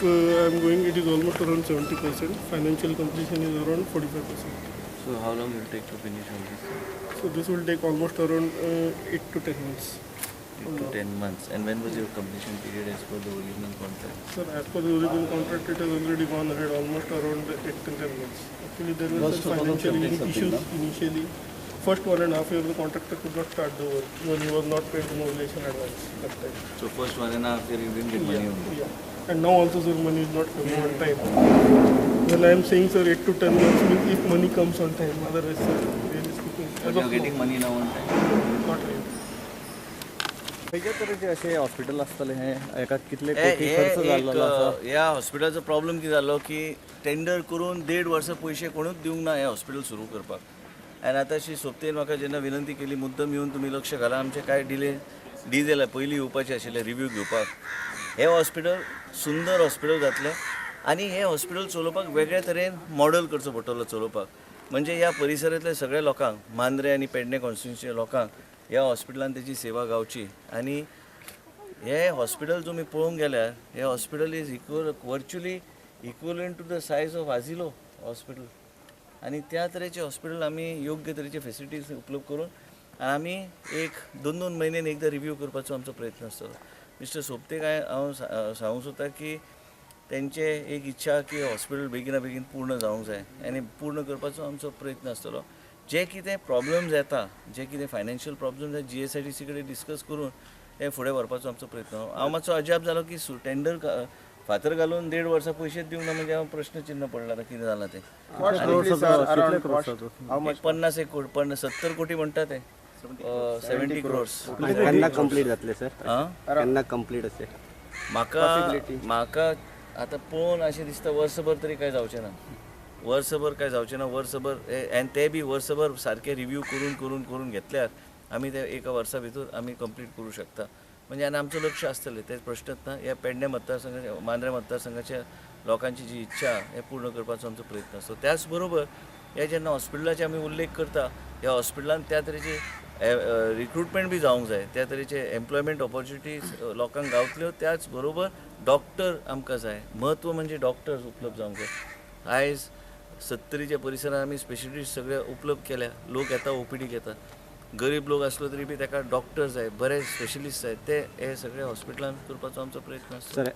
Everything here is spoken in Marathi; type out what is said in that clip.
I'm going, it is almost around 70%. Financial completion is around 45%. So how long will it take to finish all this? So this will take almost around 8 to 10 months. 8 to 10 months. And when was your completion period as per the original contract? Sir, as per the original contract, it has already gone ahead almost around 8 to 10 months. Actually, there were some financial issues initially. First 1.5 years, the contractor could not start the work when he was not paid the mobilization advance that time. So first 1.5 year you didn't get money only. Yeah. And now also, sir, money is not coming on time. When I am saying, sir, 8 to 10 months means if money comes on time. Otherwise, sir, really speaking, But you're getting money now on time. not really. खंयच्या तरेचे असे हॉस्पिटल आसतले हे एका कितले हे कोटी खर्च जाल्लो आसा ह्या हॉस्पिटलाचो प्रॉब्लेम कितें जालो की टेंडर करून 1.5 वर्सां पयशे कोणूच दिवंक ना हें हॉस्पिटल सुरू करपाक. आनी आतां श्री सोपतेन म्हाका जेन्ना विनंती केली मुद्दम येवन तुमी लक्ष घाला आमचे कांय डिझेल पयलीं येवपाचें आशिल्लें रिव्यू घेवपाक. हें हॉस्पिटल सुंदर हॉस्पिटल जातलें आनी हें हॉस्पिटल चलोवपाक वेगळ्या तरेन मॉडल करचो पडटलो चलोवपाक. म्हणजे ह्या परिसरांतल्या सगळ्या लोकांक मांद्रे आनी पेडणे कॉन्स्टिट्युन्सीच्या लोकांक ह्या हॉस्पिटलान तेजी सेवा गावची. आनी हे हॉस्पिटल तुमी पळोवंक गेल्यार हे hospital is virtually equivalent to the size of आझिलो हॉस्पिटल. आनी त्या तरेचे हॉस्पिटल आमी योग्य तरेचे फेसिलिटीज उपलब्ध करून आमी एक 2-2 म्हयन्यान एकदां रिव्यू करपाचो आमचो प्रयत्न आसतलो. मिस्टर सोपतेक हांव सांगूंक सोदता की तेंचे एक इच्छा की हॉस्पिटल बेगिना बेगीन पूर्ण जावंक जाय आनी पूर्ण करपाचो आमचो प्रयत्न आसतलो. जे कितें प्रॉब्लम्स येता जे कितें फायनान्शियल प्रॉब्लम्स जाय GSITC कडेन डिस्कस करून हे फुडें व्हरपाचो आमचो प्रयत्न. हांव मातसो अजाप जालो की टेंडर फातर घालून 1.5 वर्सां पयशेच दिवंक ना म्हणजे हांव प्रश्न चिन्ह पडला कितें जालां तें. 50 एक कोटी 70 कोटी म्हणटा ते 70 crores. केन्ना कंप्लीट जातले सर आं केन्ना कंप्लीट असे म्हाका आतां पळोवन अशें दिसता वर्सभर तरी कांय जावचें ना. वर्सभर आनी ते बी वर्सभर सारके रिव्यू करून करून घेतल्यार आमी ते एका वर्सा भितर आमी कंप्लीट करूं शकता. म्हणजे आनी आमचो लक्ष आसतलें तें प्रश्नच ना. ह्या पेडणे मतदारसंघाच्या मांद्रे मतदारसंघाच्या लोकांची जी इच्छा हे पूर्ण करपाचो आमचो प्रयत्न आसतो. त्याच बरोबर हे जेन्ना हॉस्पिटलाचे आमी उल्लेख करता ह्या हॉस्पिटलान त्या तरेची रिक्रुटमेंट बी जावंक जाय, त्या तरेचे एम्प्लॉयमेंट ऑपॉर्च्युनिटीज लोकांक गावतल्यो. त्याच बरोबर डॉक्टर आमकां जाय. म्हत्व म्हणजे डॉक्टर्स उपलब्ध जावंक जाय. आयज 70च्या परिसरांत आमी स्पेशलिस्ट सगळे उपलब्ध केल्या. लोक येता OPD घेता. गरीब लोक आसलो तरी बी ताका डॉक्टर जाय, बरे स्पेशलिस्ट जाय. ते हे सगळे हॉस्पिटलान करपाचो आमचो प्रयत्न आसता. सर